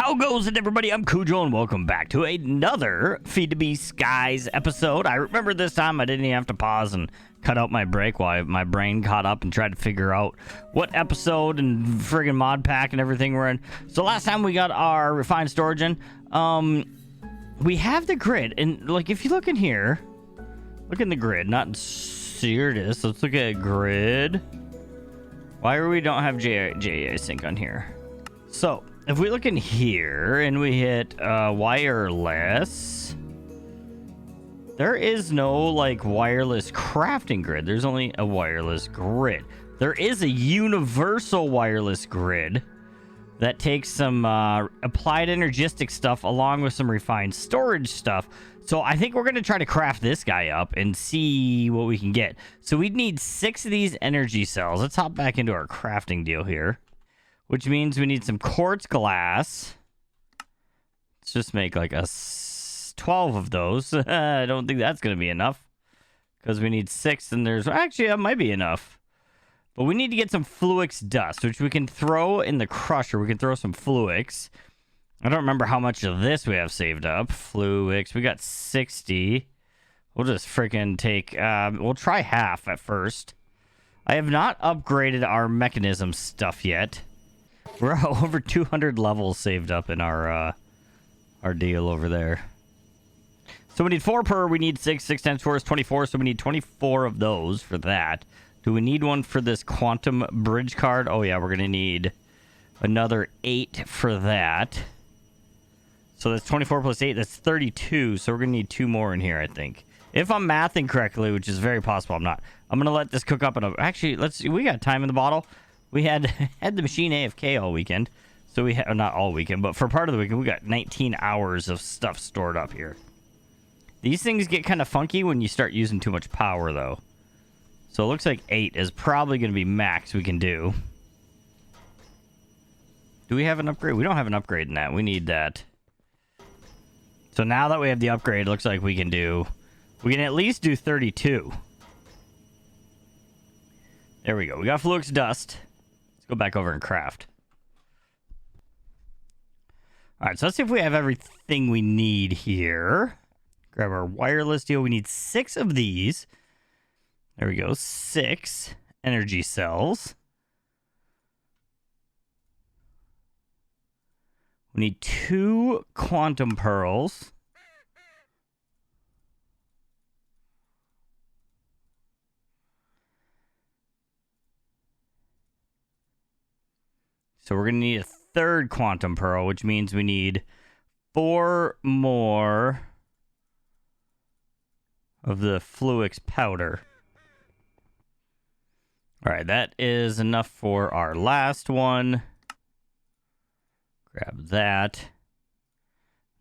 How goes it, everybody? I'm Cujo, and welcome back to another FTB Skies episode. I remember this time I didn't even have to pause and cut out my break while my brain caught up and tried to figure out what episode and friggin' mod pack and everything we're in. So last time we got our refined storage in. We have the grid, and like if you look in here, look in the grid, not here it is. Let's look at grid. Why are we don't have JA sync on here? So if we look in here and we hit wireless, there is no like wireless crafting grid. There's only a wireless grid. There is a universal wireless grid that takes some applied energistic stuff along with some refined storage stuff. So I think we're going to try to craft this guy up and see what we can get. So we'd need 6 of these energy cells. Let's hop back into our crafting deal here, which means we need some quartz glass. Let's just make like 12 of those. I don't think that's going to be enough because we need 6, and there's actually that might be enough. But we need to get some Fluix dust, which we can throw in the crusher. We can throw some Fluix. I don't remember how much of this we have saved up. Fluix, we got 60. We'll just freaking take, we'll try half at first. I have not upgraded our Mekanism stuff yet. We're over 200 levels saved up in our deal over there. So we need 4 per, we need 6. 6 times 4 is 24, so we need 24 of those for that. Do we need one for this quantum bridge card? Oh yeah, we're going to need another 8 for that. So that's 24 plus 8, that's 32. So we're going to need 2 more in here, I think. If I'm mathing correctly, which is very possible I'm not. I'm going to let this cook up in a... Actually, let's see. We got time in the bottle. We had the machine AFK all weekend. So we had... Not all weekend, but for part of the weekend, we got 19 hours of stuff stored up here. These things get kind of funky when you start using too much power, though. So it looks like 8 is probably going to be max we can do. Do we have an upgrade? We don't have an upgrade in that. We need that. So now that we have the upgrade, it looks like we can at least do 32. There we go. We got Fluix dust. Let's go back over and craft. All right, so let's see if we have everything we need here. Grab our wireless deal. We need 6 of these. There we go. 6 energy cells. We need 2 quantum pearls. So we're going to need a 3rd quantum pearl, which means we need 4 more of the Fluix powder. All right, that is enough for our last one. Grab that.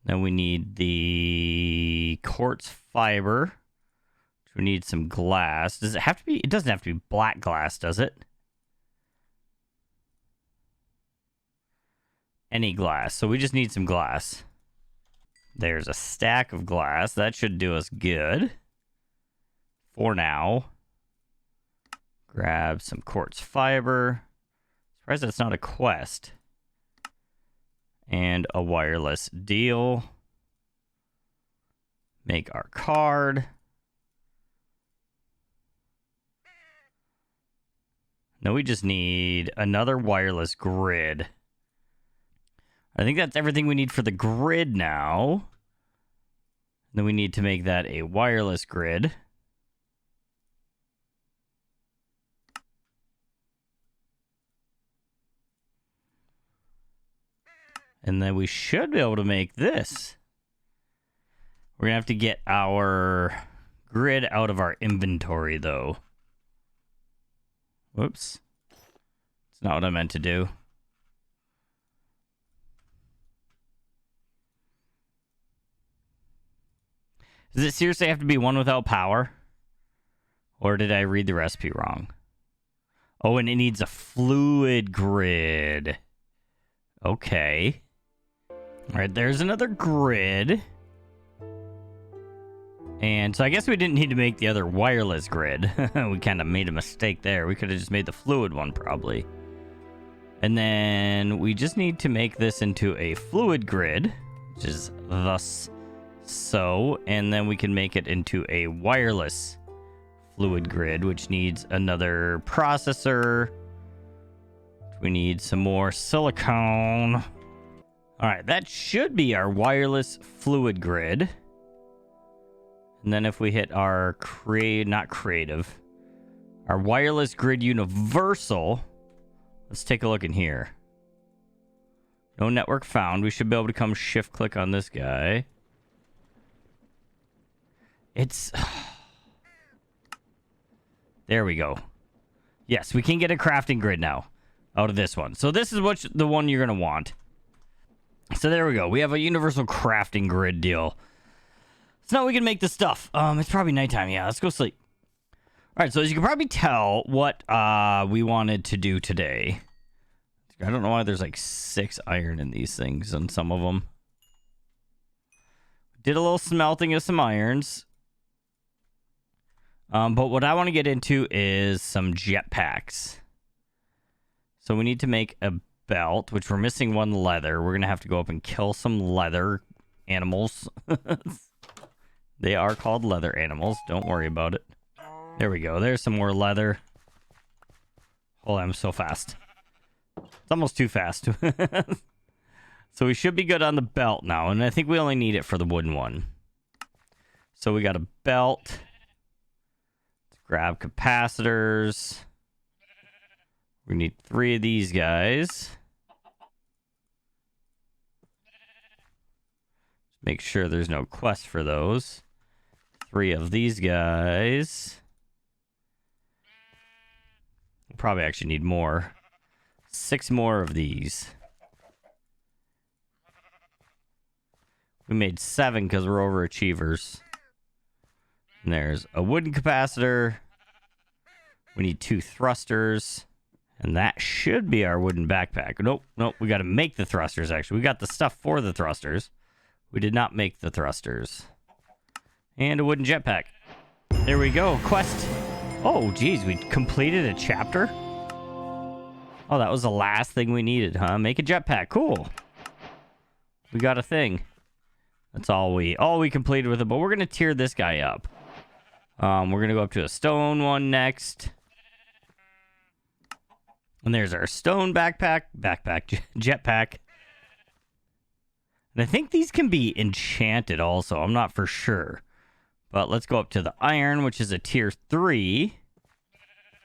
Then we need the quartz fiber. We need some glass. Does it have to be? It doesn't have to be black glass, does it? Any glass. So we just need some glass. There's a stack of glass. That should do us good. For now. Grab some quartz fiber. Surprised that's not a quest. And a wireless deal. Make our card. Now we just need another wireless grid. I think that's everything we need for the grid now. Then we need to make that a wireless grid. And then we should be able to make this. We're going to have to get our grid out of our inventory, though. Whoops. It's not what I meant to do. Does it seriously have to be one without power? Or did I read the recipe wrong? Oh, and it needs a fluid grid. Okay. All right, there's another grid. And so I guess we didn't need to make the other wireless grid. We kind of made a mistake there. We could have just made the fluid one, probably. And then we just need to make this into a fluid grid, which is thus so. And then we can make it into a wireless fluid grid, which needs another processor. We need some more silicone. All right, that should be our wireless fluid grid. And then if we hit our our wireless grid universal, let's take a look in here. No network found. We should be able to come shift click on this guy. It's... There we go. Yes, we can get a crafting grid now out of this one. So this is the one you're going to want. So there we go. We have a universal crafting grid deal. So now we can make the stuff. It's probably nighttime. Yeah, let's go sleep. All right, so as you can probably tell what we wanted to do today. I don't know why there's like 6 iron in these things on some of them. Did a little smelting of some irons. But what I want to get into is some jetpacks. So we need to make a belt, which we're missing 1 leather. We're going to have to go up and kill some leather animals. They are called leather animals. Don't worry about it. There we go. There's some more leather. Oh, I'm so fast. It's almost too fast. So we should be good on the belt now. And I think we only need it for the wooden one. So we got a belt. Let's grab capacitors. We need 3 of these guys. Make sure there's no quest for those. 3 of these guys. We'll probably actually need more. 6 more of these. We made 7 because we're overachievers. And there's a wooden capacitor. We need 2 thrusters. And that should be our wooden backpack. Nope, we got to make the thrusters, actually. We got the stuff for the thrusters. We did not make the thrusters. And a wooden jetpack. There we go. Quest. Oh, geez. We completed a chapter? Oh, that was the last thing we needed, huh? Make a jetpack. Cool. We got a thing. That's all we completed with it. But we're going to tier this guy up. We're going to go up to a stone one next. And there's our stone jetpack. And I think these can be enchanted also. I'm not for sure. But let's go up to the iron, which is a tier 3.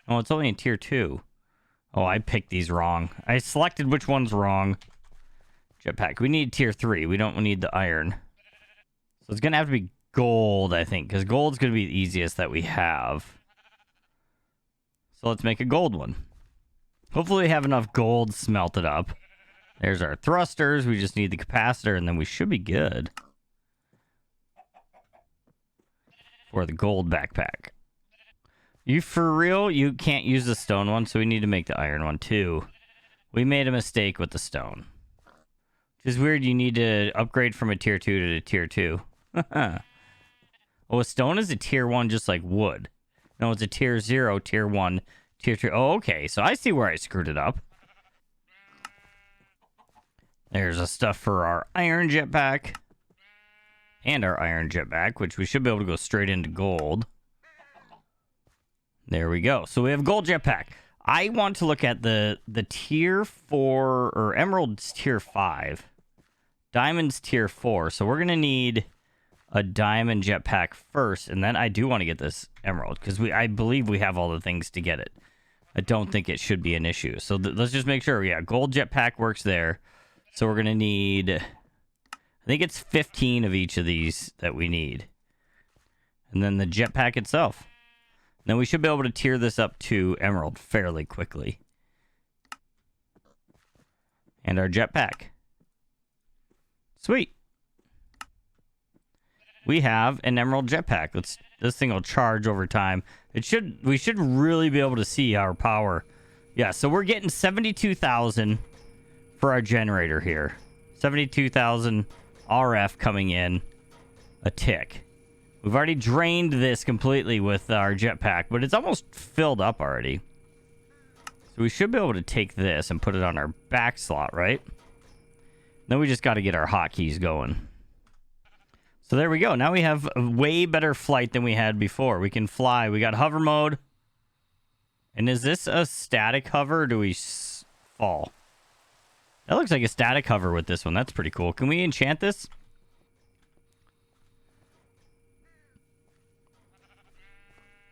Oh, it's only in tier 2. Oh, I picked these wrong. I selected which one's wrong. Jetpack. We need tier 3. We don't need the iron. So it's going to have to be gold, I think. Because gold's going to be the easiest that we have. So let's make a gold one. Hopefully we have enough gold smelted up. There's our thrusters. We just need the capacitor, and then we should be good for the gold backpack. You for real? You can't use the stone one, so we need to make the iron one too. We made a mistake with the stone. Which is weird. You need to upgrade from a tier 2 to a tier 2. Oh, a stone is a tier 1 just like wood. No, it's a tier 0, tier 1, tier 2. Oh, okay. So I see where I screwed it up. There's a stuff for our iron jetpack. And our iron jetpack, which we should be able to go straight into gold. There we go. So we have gold jetpack. I want to look at the tier 4, or emerald's tier 5. Diamond's tier 4. So we're going to need a diamond jetpack first. And then I do want to get this emerald, because I believe we have all the things to get it. I don't think it should be an issue. So let's just make sure. Yeah, gold jetpack works there. So we're going to need, I think it's 15 of each of these that we need. And then the jetpack itself. Then we should be able to tier this up to emerald fairly quickly. And our jetpack. Sweet. We have an emerald jetpack. This thing will charge over time. We should really be able to see our power. Yeah, so we're getting 72,000 for our generator here. 72,000 RF coming in a tick. We've already drained this completely with our jetpack, but it's almost filled up already. So we should be able to take this and put it on our back slot, right? Then we just got to get our hotkeys going. So there we go. Now we have a way better flight than we had before. We can fly. We got hover mode. And is this a static hover or do we fall? That looks like a static hover with this one. That's pretty cool. Can we enchant this?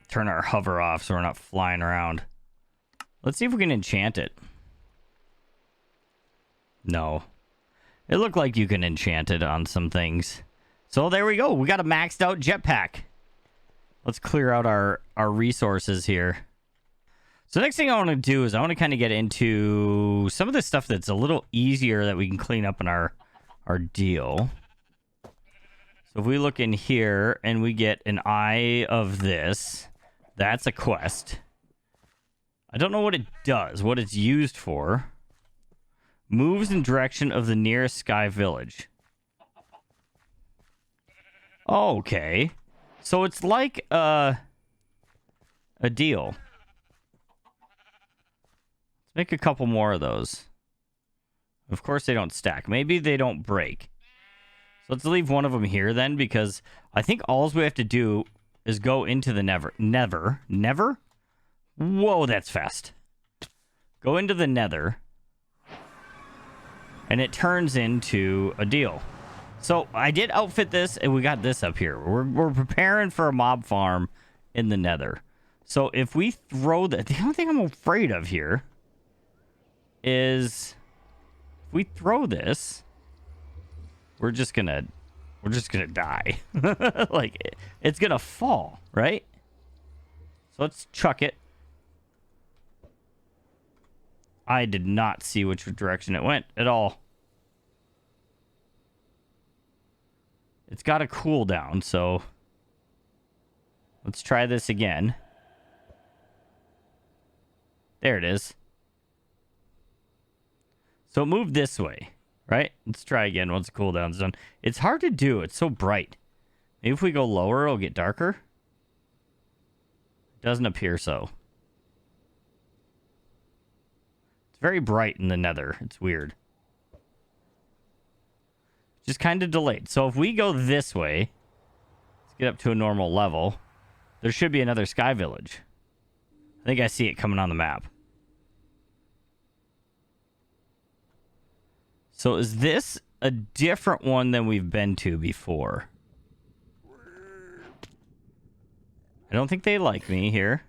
Turn our hover off so we're not flying around. Let's see if we can enchant it. No. It looked like you can enchant it on some things. So there we go. We got a maxed out jetpack. Let's clear out our resources here. So next thing I want to do is I want to kind of get into some of the stuff that's a little easier that we can clean up in our deal. So if we look in here and we get an eye of this, that's a quest. I don't know what it does, what it's used for. Moves in direction of the nearest sky village. Okay. So it's like a deal. Let's make a couple more of those. Of course they don't stack. Maybe they don't break. So let's leave one of them here then, because I think all we have to do is go into the Never? Whoa, that's fast. Go into the Nether. And it turns into a deal. So I did outfit this, and we got this up here. We're preparing for a mob farm in the Nether. So if we throw the only thing I'm afraid of here is if we throw this, we're just gonna die. Like it's gonna fall, right? So let's chuck it. I did not see which direction it went at all. It's got a cooldown, so let's try this again. There it is. So it moved this way, right? Let's try again once the cooldown's done. It's hard to do. It's so bright. Maybe if we go lower, it'll get darker. Doesn't appear so. It's very bright in the Nether. It's weird. Just kind of delayed. So if we go this way, let's get up to a normal level. There should be another sky village. I think I see it coming on the map. So is this a different one than we've been to before? I don't think they like me here.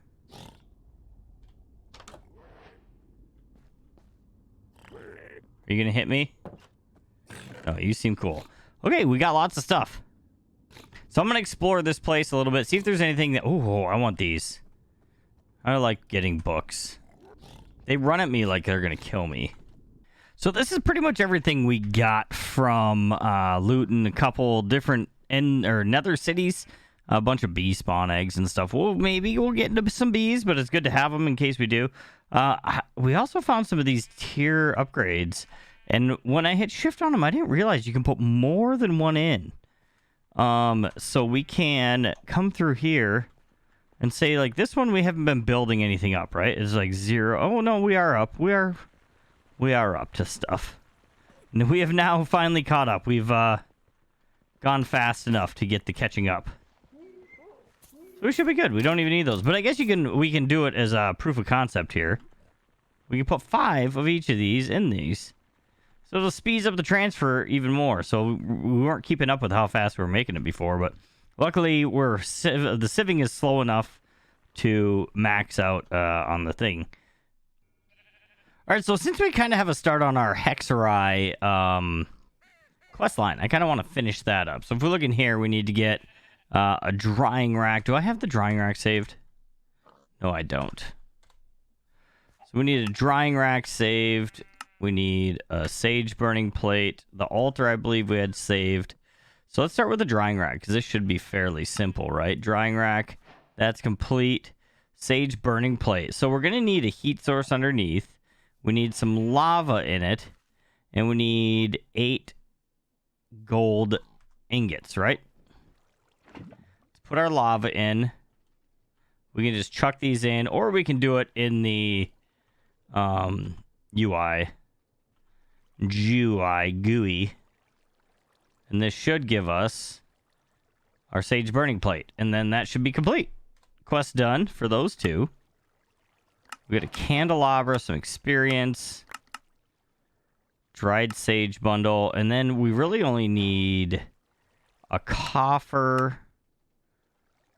Are you going to hit me? Oh, you seem cool. Okay, we got lots of stuff. So I'm going to explore this place a little bit. See if there's anything that... Oh, I want these. I like getting books. They run at me like they're going to kill me. So this is pretty much everything we got from looting a couple different nether cities. A bunch of bee spawn eggs and stuff. Well, maybe we'll get into some bees, but it's good to have them in case we do. We also found some of these tier upgrades. And when I hit shift on them, I didn't realize you can put more than one in. So we can come through here and say, like, this one we haven't been building anything up, right? It's like 0. Oh, no, we are up. We are up to stuff. And we have now finally caught up. We've gone fast enough to get the catching up. So we should be good. We don't even need those. But I guess we can do it as a proof of concept here. We can put 5 of each of these in these. So it'll speed up the transfer even more. So we weren't keeping up with how fast we were making it before, but luckily the sieving is slow enough to max out on the thing. All right, so since we kind of have a start on our Hexerai quest line, I kind of want to finish that up. So if we look in here, we need to get a drying rack. Do I have the drying rack saved? No, I don't. So we need a drying rack saved. We need a sage burning plate. The altar, I believe we had saved. So let's start with the drying rack, because this should be fairly simple, right? Drying rack, that's complete. Sage burning plate. So we're going to need a heat source underneath. We need some lava in it. And we need 8 gold ingots, right? Let's put our lava in. We can just chuck these in, or we can do it in the UI, GUI, and this should give us our sage burning plate, and then that should be complete. Quest done for those two. We got a candelabra, some experience, dried sage bundle, and then we really only need a coffer,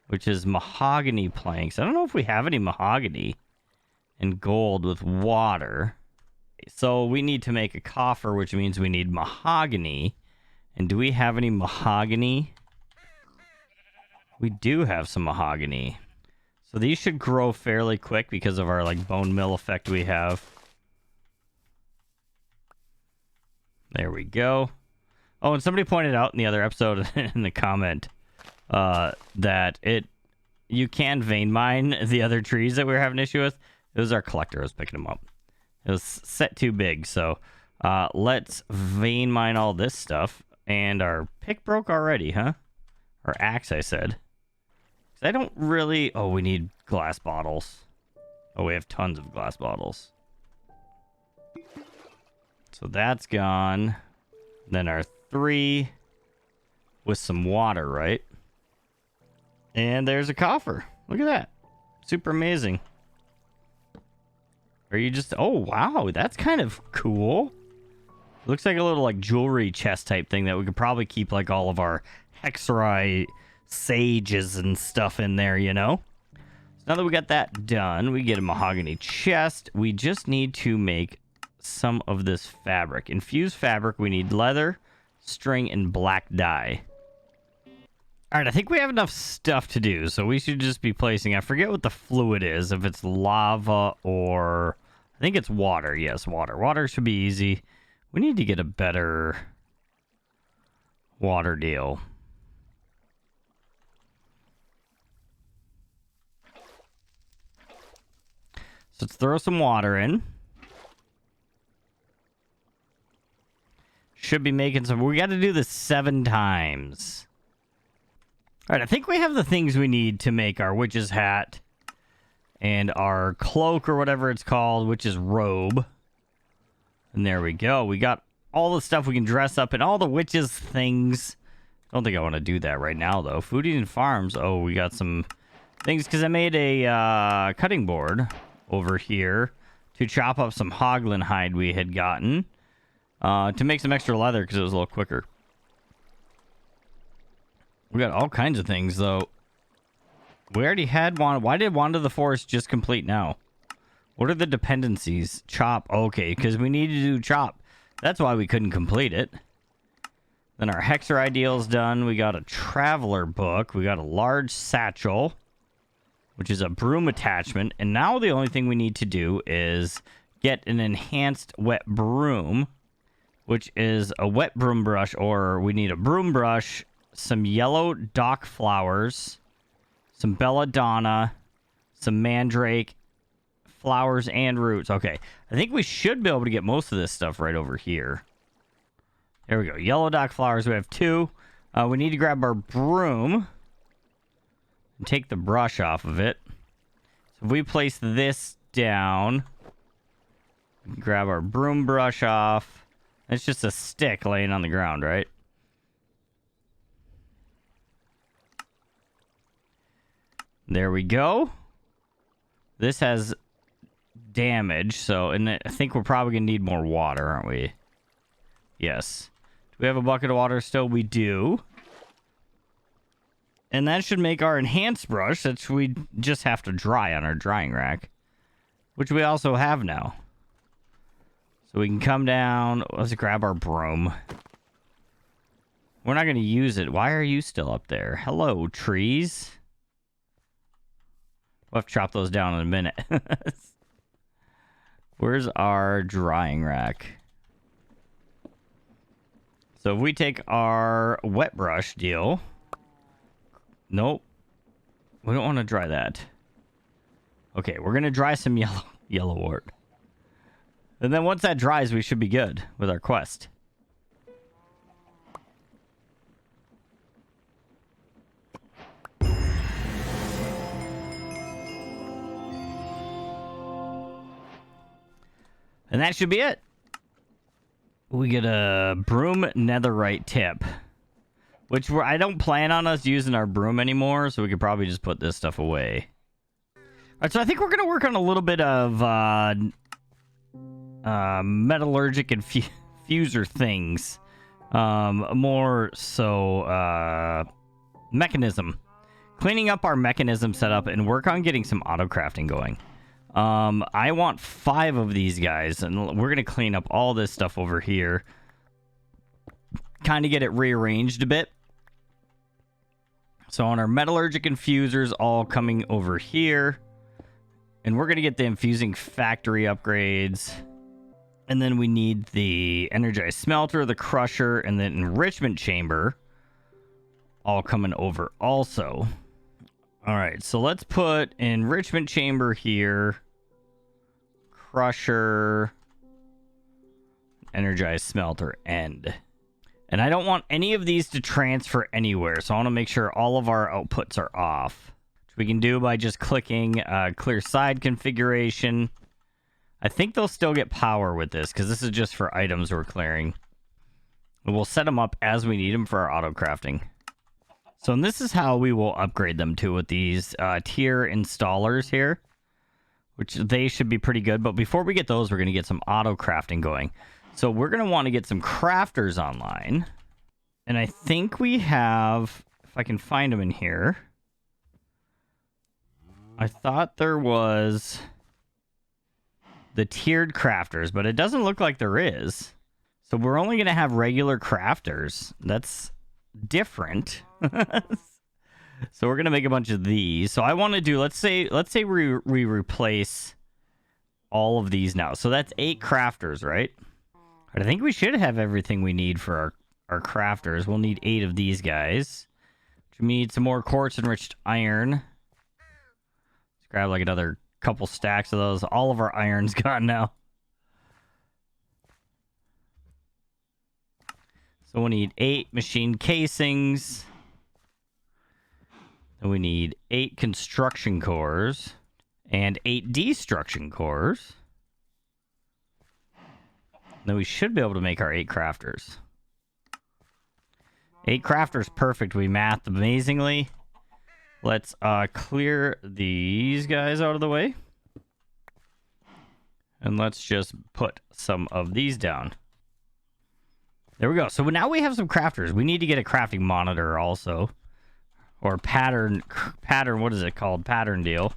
which is mahogany planks. I don't know if we have any mahogany and gold with water. So we need to make a coffer, which means we need mahogany. And do we have any mahogany? We do have some mahogany. So these should grow fairly quick because of our like bone meal effect we have. There we go. Oh, and somebody pointed out in the other episode in the comment that you can vein mine the other trees that we were having an issue with. It was our collector who was picking them up. It was set too big, so let's vein mine all this stuff. And our pick broke already, huh? Or axe, I said. I don't really... Oh, we need glass bottles. Oh, we have tons of glass bottles. So that's gone. Then our 3 with some water, right? And there's a coffer. Look at that. Super amazing. Are you just... Oh, wow. That's kind of cool. Looks like a little like jewelry chest type thing that we could probably keep like all of our hexeri sages and stuff in there, you know? So now that we got that done, we get a mahogany chest. We just need to make some of this fabric. Infused fabric, we need leather, string, and black dye. All right, I think we have enough stuff to do, so we should just be placing... I forget what the fluid is, if it's lava or... I think it's water. Yes, water. Water should be easy. We need to get a better water deal. So let's throw some water in. Should be making some... We got to do this 7 times. All right, I think we have the things we need to make our witch's hat and our cloak or whatever it's called, which is robe. And there we go. We got all the stuff we can dress up in, all the witches things. I don't think I want to do that right now, though. Foodie and farms. Oh, we got some things because I made a cutting board over here to chop up some hoglin hide we had gotten to make some extra leather because it was a little quicker. We got all kinds of things, though. We already had one. Why did Wand of the Forest just complete now? What are the dependencies? Chop. Okay, because we need to do chop. That's why we couldn't complete it. Then our Hexer ideal's done. We got a traveler book. We got a large satchel, which is a broom attachment. And now the only thing we need to do is get an enhanced wet broom, which is a wet broom brush, or we need a broom brush, some yellow dock flowers, some belladonna, some mandrake, flowers, and roots. Okay, I think we should be able to get most of this stuff right over here. There we go. Yellow dock flowers. We have 2. We need to grab our broom and take the brush off of it. So if we place this down, we can grab our broom brush off. It's just a stick laying on the ground, right? There we go. This has damage, so and I think we're probably gonna need more water, aren't we? Yes. Do we have a bucket of water still? We do. And that should make our enhanced brush, which we just have to dry on our drying rack, which we also have now. So we can come down. Let's grab our broom. We're not going to use it. Why are you still up there? Hello, trees. We'll have to chop those down in a minute. Where's our drying rack? So if we take our wet brush deal... Nope. We don't want to dry that. Okay, we're going to dry some yellowwort. And then once that dries, we should be good with our quest. And that should be it. We get a broom netherite tip, which I don't plan on us using our broom anymore, so we could probably just put this stuff away. All right, so I think we're going to work on a little bit of metallurgic and fuser things. More so mechanism. Cleaning up our mechanism setup and work on getting some auto crafting going. I want 5 of these guys, and we're going to clean up all this stuff over here. Kind of get it rearranged a bit. So on our metallurgic infusers all coming over here. And we're going to get the infusing factory upgrades. And then we need the energized smelter, the crusher, and the enrichment chamber all coming over also. All right, so let's put enrichment chamber here. Crusher, energized smelter, end. And I don't want any of these to transfer anywhere, so I want to make sure all of our outputs are off, which we can do by just clicking clear side configuration. I think they'll still get power with this, because this is just for items we're clearing. And we'll set them up as we need them for our auto crafting. So and this is how we will upgrade them too, with these tier installers here, which they should be pretty good. But before we get those, we're going to get some auto crafting going. So we're going to want to get some crafters online. And I think we have, if I can find them in here. I thought there was the tiered crafters, but it doesn't look like there is. So we're only going to have regular crafters. That's different. So we're going to make a bunch of these. So I want to do, let's say we replace all of these now. So that's 8 crafters, right? I think we should have everything we need for our crafters. We'll need 8 of these guys. We need some more quartz enriched iron. Let's grab like another couple stacks of those. All of our iron's gone now. So we need 8 machine casings. Then we need 8 construction cores and 8 destruction cores. Then we should be able to make our 8 crafters. 8 crafters, perfect. We mathed amazingly. Let's clear these guys out of the way. And let's just put some of these down. There we go. So now we have some crafters. We need to get a crafting monitor also. Or pattern, what is it called? Pattern deal.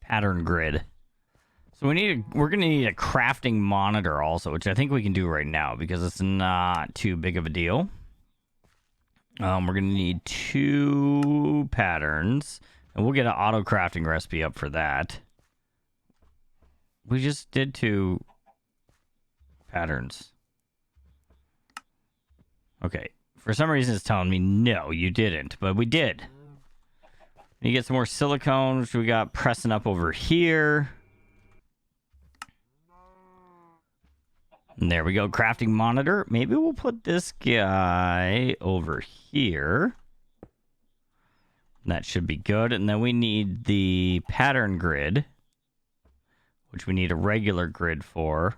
Pattern grid. So we're going to need a crafting monitor also, which I think we can do right now because it's not too big of a deal. We're going to need 2 patterns, and we'll get an auto crafting recipe up for that. We just did 2 patterns. Okay. For some reason, it's telling me, no, you didn't. But we did. You get some more silicone, which we got pressing up over here. And there we go. Crafting monitor. Maybe we'll put this guy over here. That should be good. And then we need the pattern grid, which we need a regular grid for.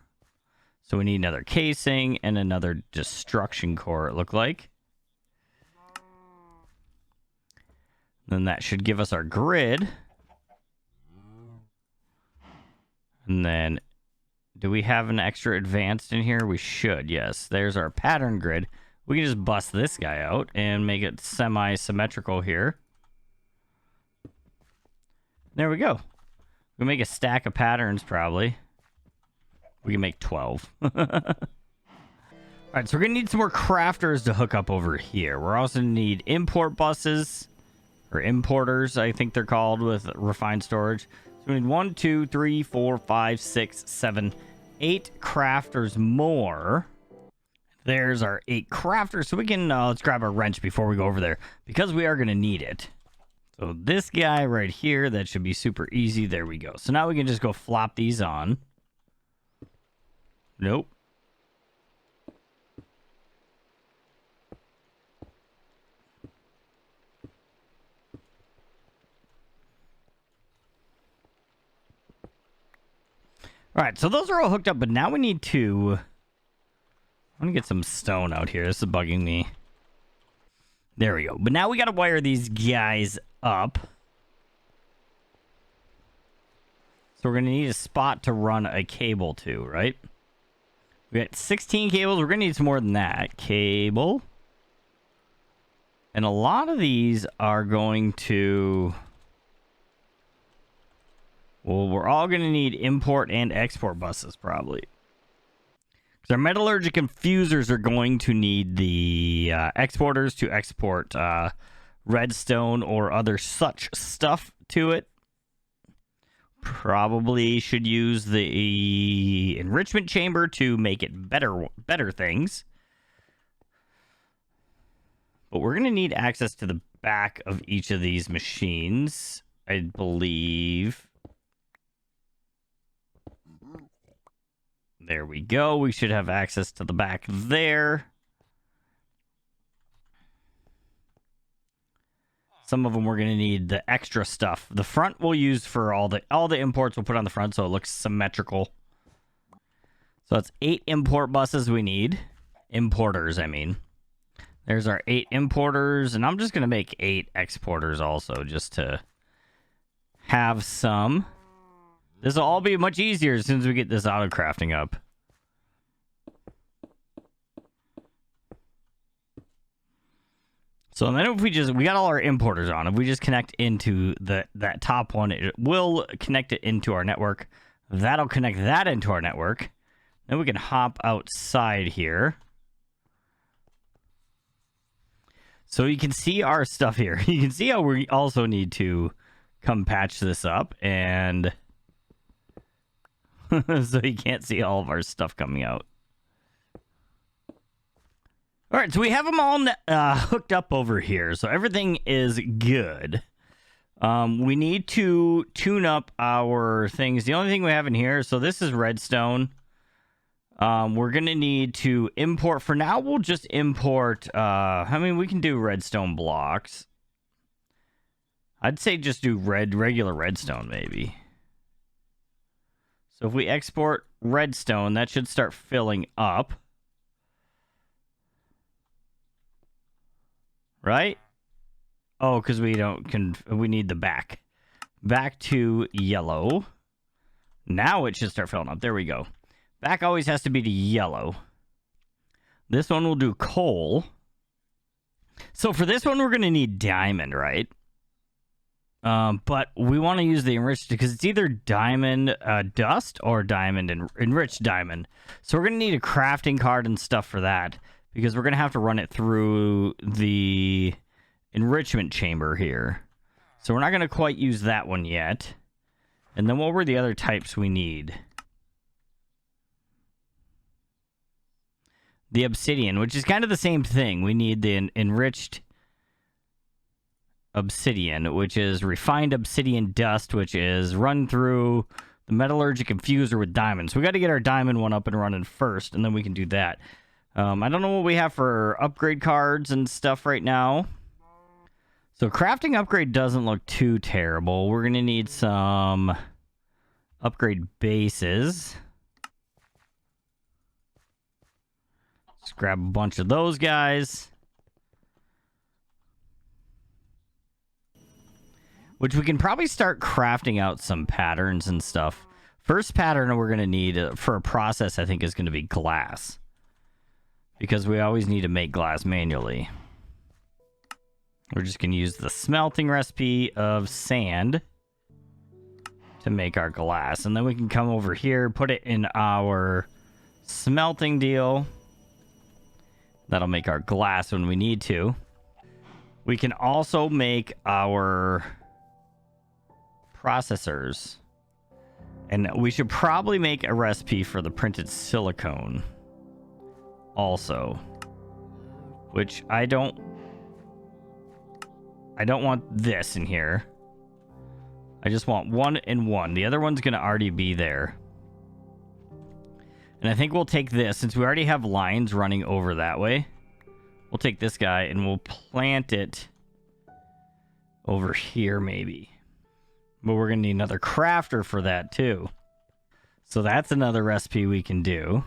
So we need another casing and another destruction core, it looked like. Then that should give us our grid. And then, do we have an extra advanced in here? We should, yes. There's our pattern grid. We can just bust this guy out and make it semi-symmetrical here. There we go. We'll make a stack of patterns, probably. We can make 12. All right, so we're going to need some more crafters to hook up over here. We're also going to need import buses. Or importers, I think they're called, with refined storage. So we need 1, 2, 3, 4, 5, 6, 7, 8 crafters more. There's our 8 crafters. So we can, let's grab our wrench before we go over there, because we are going to need it. So this guy right here, that should be super easy. There we go. So now we can just go flop these on. Nope. All right, so those are all hooked up, but now we need to... I'm going to get some stone out here. This is bugging me. There we go. But now we got to wire these guys up. So we're going to need a spot to run a cable to, right? We got 16 cables. We're going to need some more than that. Cable. And a lot of these are going to... Well, we're all going to need import and export buses, probably. Because our metallurgic infusers are going to need the exporters to export redstone or other such stuff to it. Probably should use the enrichment chamber to make it better things. But we're going to need access to the back of each of these machines, I believe. There we go. We should have access to the back there. Some of them we're going to need the extra stuff. The front we'll use for all the imports we'll put on the front so it looks symmetrical. So it's 8 import buses we need. Importers, I mean. There's our 8 importers, and I'm just going to make 8 exporters also just to have some. This will all be much easier as soon as we get this auto crafting up. So then if we got all our importers on. If we just connect into that top one, it will connect it into our network. That'll connect that into our network. Then we can hop outside here. So you can see our stuff here. You can see how we also need to come patch this up and... so you can't see all of our stuff coming out. All right, so we have them all hooked up over here. So everything is good. We need to tune up our things. The only thing we have in here, so this is redstone. We're going to need to import. For now, we'll just import. I mean, we can do redstone blocks. I'd say just do regular redstone, maybe. So if we export redstone, that should start filling up. Right? Oh, because we need the back. Back to yellow. Now it should start filling up. There we go. Back always has to be to yellow. This one will do coal. So for this one, we're going to need diamond, right? But we want to use the enriched because it's either diamond dust or diamond and enriched diamond. So we're going to need a crafting card and stuff for that because we're going to have to run it through the enrichment chamber here. So we're not going to quite use that one yet. And then what were the other types we need? The obsidian, which is kind of the same thing. We need the enriched obsidian, which is refined obsidian dust, which is run through the metallurgic infuser with diamonds. So we got to get our diamond one up and running first, and then we can do that. I don't know what we have for upgrade cards and stuff right now. So crafting upgrade doesn't look too terrible. We're going to need some upgrade bases. Let's grab a bunch of those guys. Which we can probably start crafting out some patterns and stuff. First pattern we're going to need for a process, I think, is going to be glass. Because we always need to make glass manually. We're just going to use the smelting recipe of sand to make our glass. And then we can come over here, put it in our smelting deal. That'll make our glass when we need to. We can also make our processors. And we should probably make a recipe for the printed silicone also. Which I don't want this in here. I just want 1 and 1. The other one's going to already be there. And I think we'll take this, since we already have lines running over that way. We'll take this guy and we'll plant it over here maybe. But we're going to need another crafter for that too. So that's another recipe we can do.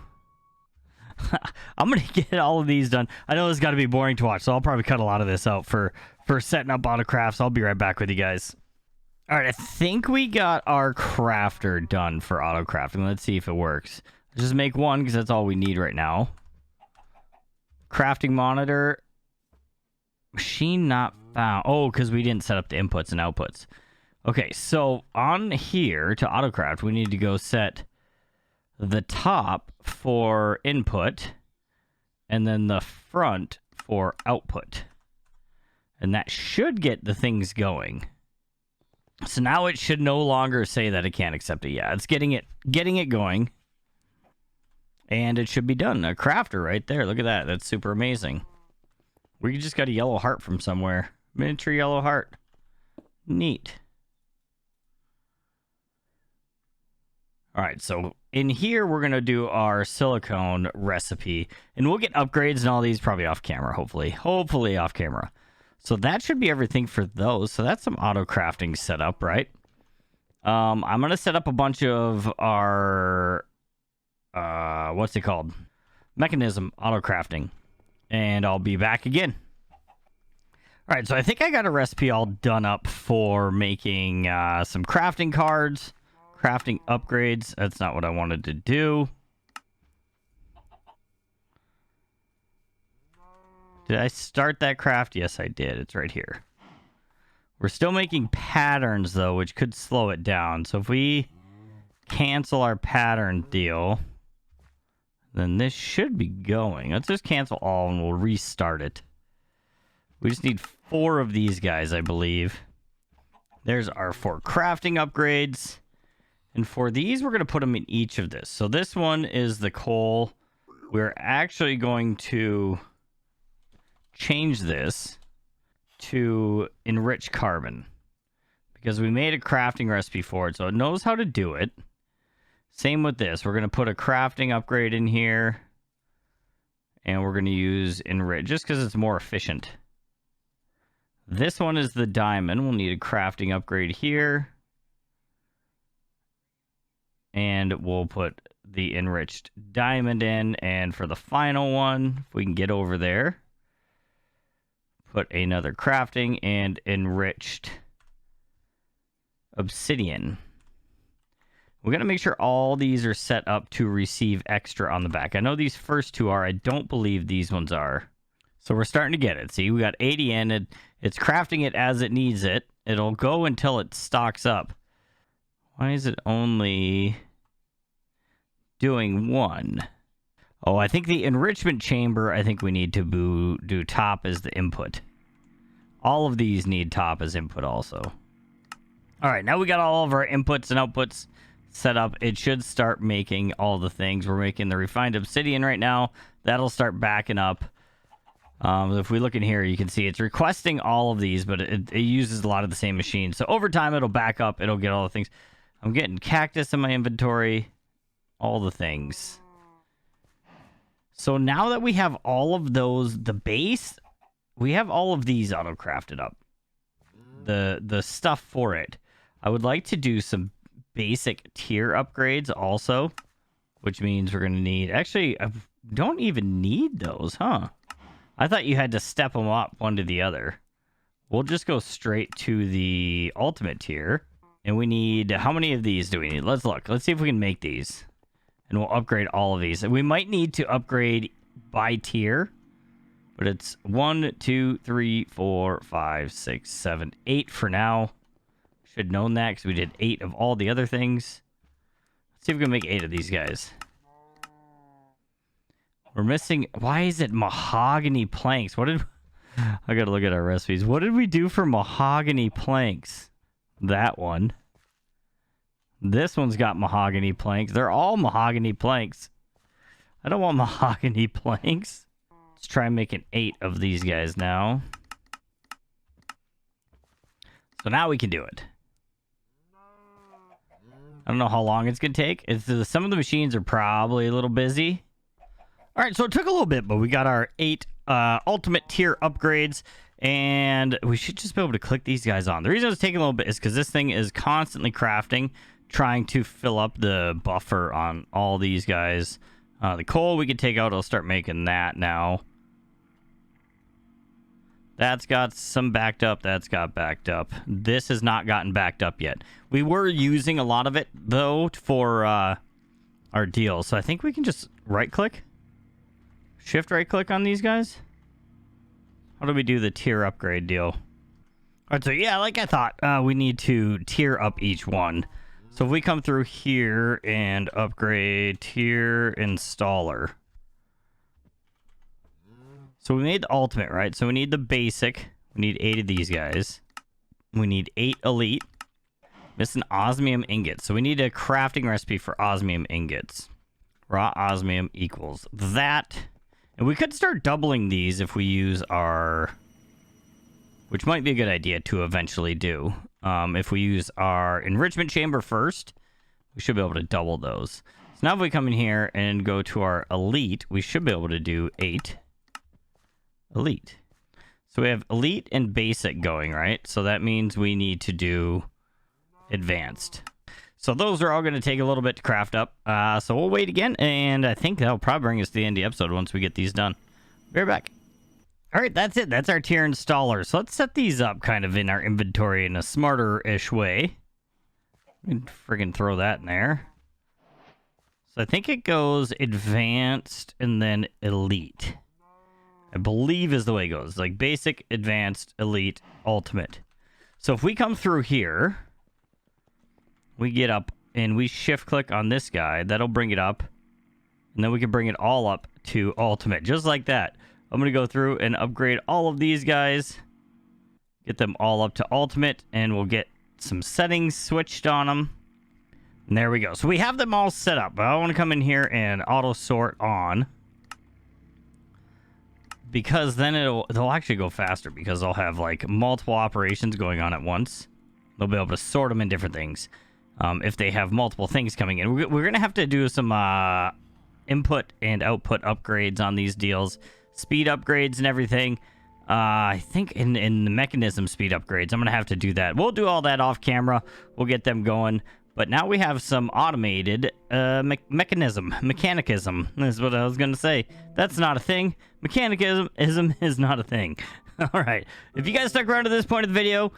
I'm going to get all of these done. I know this got to be boring to watch, so I'll probably cut a lot of this out for setting up autocrafts. I'll be right back with you guys. All right, I think we got our crafter done for autocrafting. Let's see if it works. Just make one because that's all we need right now. Crafting monitor. Machine not found. Oh, because we didn't set up the inputs and outputs. Okay, so on here to autocraft, we need to go set the top for input and then the front for output. And that should get the things going. So now it should no longer say that it can't accept it. Yeah, it's getting it going. And it should be done. A crafter right there. Look at that. That's super amazing. We just got a yellow heart from somewhere. Miniature yellow heart. Neat. All right, so in here, we're going to do our silicone recipe. And we'll get upgrades and all these probably off camera, hopefully. Hopefully off camera. So that should be everything for those. So that's some auto crafting setup, right? I'm going to set up a bunch of our, what's it called? Mekanism auto crafting. And I'll be back again. All right, so I think I got a recipe all done up for making some crafting cards, crafting upgrades. That's not what I wanted to do. Did I start that craft? Yes, I did. It's right here. We're still making patterns, though, which could slow it down. So if we cancel our pattern deal, then this should be going. Let's just cancel all and we'll restart it. We just need 4 of these guys, I believe. There's our 4 crafting upgrades. And for these, we're going to put them in each of this. So this one is the coal. We're actually going to change this to enrich carbon because we made a crafting recipe for it, so it knows how to do it. Same with this. We're going to put a crafting upgrade in here, and we're going to use enrich just because it's more efficient. This one is the diamond. We'll need a crafting upgrade here, and we'll put the enriched diamond in. And for the final one, if we can get over there, put another crafting and enriched obsidian. We're going to make sure all these are set up to receive extra on the back. I know these first 2 are. I don't believe these ones are. So we're starting to get it. See, we got 80 in. It's crafting it as it needs it. It'll go until it stocks up. Why is it only doing 1? Oh, I think the enrichment chamber, I think we need to do top as the input. All of these need top as input also. All right, now we got all of our inputs and outputs set up. It should start making all the things. We're making the refined obsidian right now. That'll start backing up. If we look in here, you can see it's requesting all of these, but it uses a lot of the same machine. So over time, it'll back up. It'll get all the things. I'm getting cactus in my inventory. All the things. So now that we have all of those, the base, we have all of these auto-crafted up. The stuff for it. I would like to do some basic tier upgrades also, which means we're going to need... Actually, I don't even need those, huh? I thought you had to step them up one to the other. We'll just go straight to the ultimate tier. And we need... How many of these do we need? Let's look. Let's see if we can make these. And we'll upgrade all of these. And we might need to upgrade by tier. But it's 1, 2, 3, 4, 5, 6, 7, 8 for now. Should have known that because we did 8 of all the other things. Let's see if we can make 8 of these guys. We're missing... Why is it mahogany planks? What did... I gotta look at our recipes. What did we do for mahogany planks? That one. This one's got mahogany planks. They're all mahogany planks. I don't want mahogany planks. Let's try making 8 of these guys now. So now we can do it. I don't know how long it's going to take. Some of the machines are probably a little busy. All right, so it took a little bit, but we got our 8 ultimate tier upgrades, and we should just be able to click these guys on. The reason it's taking a little bit is because this thing is constantly crafting trying to fill up the buffer on all these guys. The coal we could take out. I'll start making that now. That's got some backed up. That's got backed up. This has not gotten backed up yet. We were using a lot of it, though, for our deal. So I think we can just right-click. Shift right-click on these guys. How do we do the tier upgrade deal? All right, so yeah, like I thought, we need to tier up each one. So if we come through here and upgrade tier installer. So we made the ultimate, right? So we need the basic. We need 8 of these guys. We need 8 elite. Missing osmium ingots. So we need a crafting recipe for osmium ingots. Raw osmium equals that. And we could start doubling these if we use our... Which might be a good idea to eventually do. If we use our enrichment chamber first, we should be able to double those. So now if we come in here and go to our elite, we should be able to do 8 elite. So we have elite and basic going, right? So that means we need to do advanced. So those are all going to take a little bit to craft up. So we'll wait again, and I think that'll probably bring us to the end of the episode once we get these done. Be right back. All right, that's it. That's our tier installer. So let's set these up kind of in our inventory in a smarter-ish way. We can friggin' throw that in there. So I think it goes advanced and then elite. I believe is the way it goes. Like basic, advanced, elite, ultimate. So if we come through here, we get up and we shift click on this guy. That'll bring it up. And then we can bring it all up to ultimate. Just like that. I'm going to go through and upgrade all of these guys. Get them all up to ultimate. And we'll get some settings switched on them. And there we go. So we have them all set up. But I want to come in here and auto sort on. Because then they'll actually go faster. Because they'll have like multiple operations going on at once. They'll be able to sort them in different things. If they have multiple things coming in. We're going to have to do some input and output upgrades on these deals. Speed upgrades and everything. I think in the mechanism speed upgrades, I'm going to have to do that. We'll do all that off camera. We'll get them going. But now we have some automated mechanicism. That's what I was going to say. That's not a thing. Mechanicism is not a thing. All right. If you guys stuck around to this point of the video,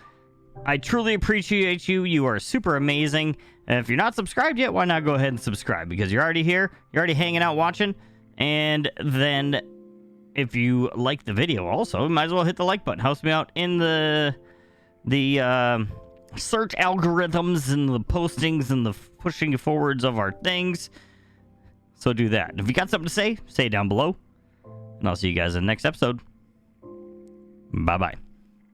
I truly appreciate you. You are super amazing. And if you're not subscribed yet, why not go ahead and subscribe? Because you're already here. You're already hanging out watching. And then if you like the video also, you might as well hit the like button. Helps me out in the search algorithms and the postings and the pushing forwards of our things. So do that. If you got something to say it down below. And I'll see you guys in the next episode. Bye-bye.